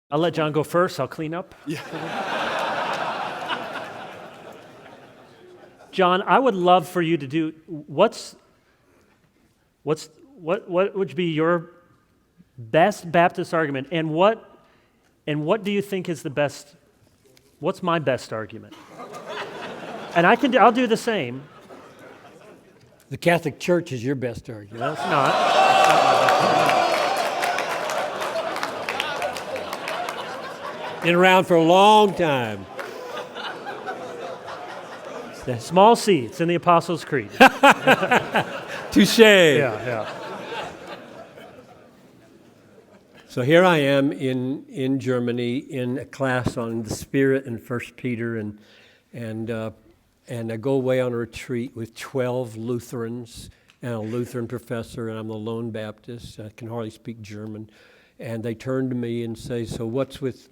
I'll let John go first. I'll clean up. Yeah. John, I would love for you to do what would be your best Baptist argument, and what do you think is the best? What's my best argument? And I'll do the same. The Catholic Church is your best argument. No, it's not. It's not my best argument. Been around for a long time. The small c, it's in the Apostles' Creed. Touche. Yeah. So here I am in Germany in a class on the Spirit in 1 Peter, and I go away on a retreat with 12 Lutherans and a Lutheran professor, and I'm the lone Baptist. I can hardly speak German. And they turn to me and say, "So what's with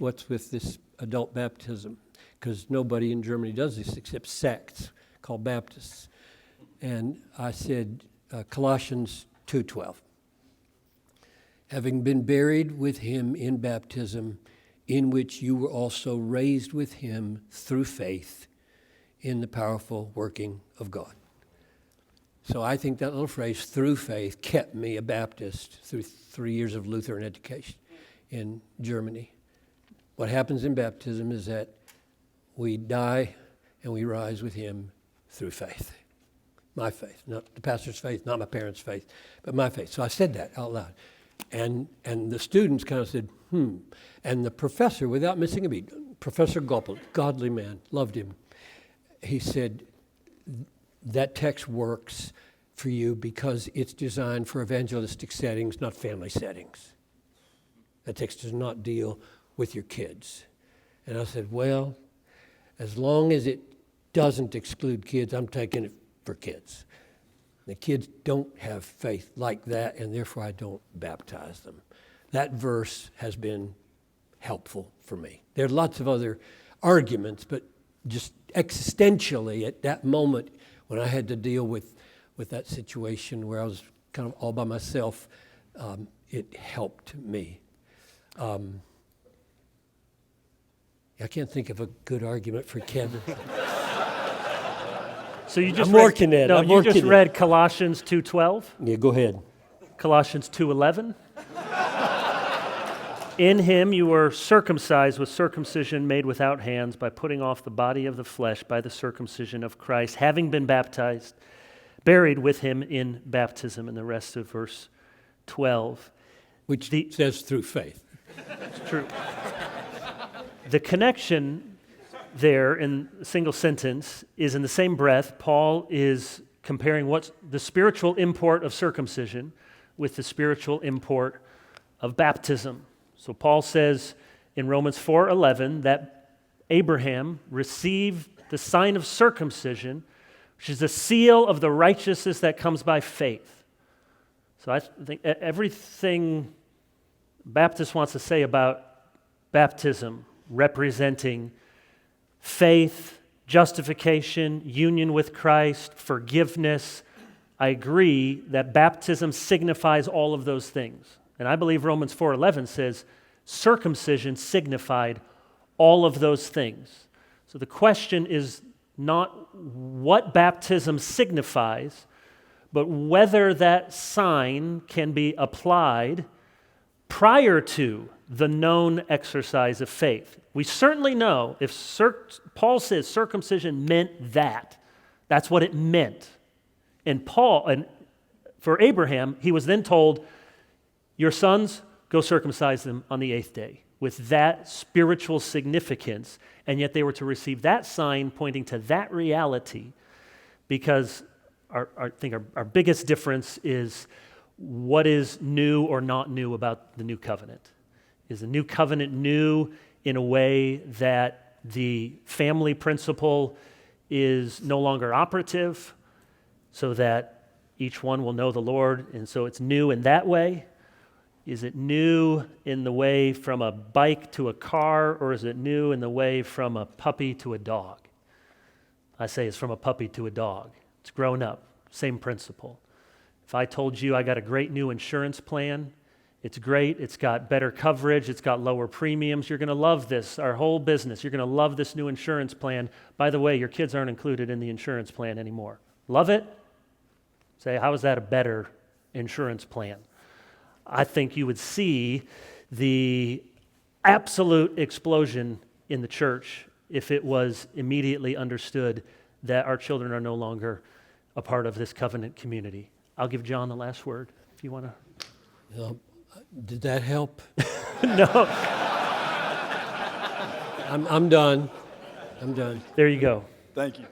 this adult baptism? Because nobody in Germany does this except sects called Baptists." And I said, Colossians 2:12. "Having been buried with him in baptism, in which you were also raised with him through faith in the powerful working of God." So I think that little phrase, "through faith," kept me a Baptist through 3 years of Lutheran education in Germany. What happens in baptism is that we die and we rise with him through faith. My faith, not the pastor's faith, not my parents' faith, but my faith. So I said that out loud. And the students kind of said, And the professor, without missing a beat, Professor Goppel, godly man, loved him. He said, "That text works for you because it's designed for evangelistic settings, not family settings. That text does not deal with your kids." And I said, "Well, as long as it doesn't exclude kids, I'm taking it for kids. The kids don't have faith like that, and therefore I don't baptize them." That verse has been helpful for me. There are lots of other arguments, but just existentially at that moment when I had to deal with that situation where I was kind of all by myself, it helped me. I can't think of a good argument for Kevin. So you just I'm working at it. No, I'm you working just it. read Colossians 2:12, Yeah, go ahead. Colossians 2:11. "In him you were circumcised with circumcision made without hands, by putting off the body of the flesh by the circumcision of Christ, having been baptized, buried with him in baptism," and the rest of verse 12. Which says through faith. It's true. The connection there in a single sentence is in the same breath. Paul is comparing what's the spiritual import of circumcision with the spiritual import of baptism. So Paul says in Romans 4:11 that Abraham received the sign of circumcision, which is a seal of the righteousness that comes by faith. So I think everything Baptist wants to say about baptism, representing faith, justification, union with Christ, forgiveness, I agree that baptism signifies all of those things. And I believe Romans 4:11 says circumcision signified all of those things. So the question is not what baptism signifies, but whether that sign can be applied prior to the known exercise of faith. We certainly know if Paul says circumcision meant that, that's what it meant. And for Abraham, he was then told, "Your sons, go circumcise them on the 8th day," with that spiritual significance. And yet they were to receive that sign pointing to that reality, because I think our biggest difference is what is new or not new about the new covenant. Is the new covenant new in a way that the family principle is no longer operative, so that each one will know the Lord, and so it's new in that way? Is it new in the way from a bike to a car, or is it new in the way from a puppy to a dog? I say it's from a puppy to a dog. It's grown up, same principle. If I told you I got a great new insurance plan, It's great. It's got better coverage. It's got lower premiums. You're going to love this, our whole business. You're going to love this new insurance plan. By the way, your kids aren't included in the insurance plan anymore. Love it? Say, how is that a better insurance plan? I think you would see the absolute explosion in the church if it was immediately understood that our children are no longer a part of this covenant community. I'll give John the last word if you want to. Did that help? No. I'm done. I'm done. There you go. Thank you.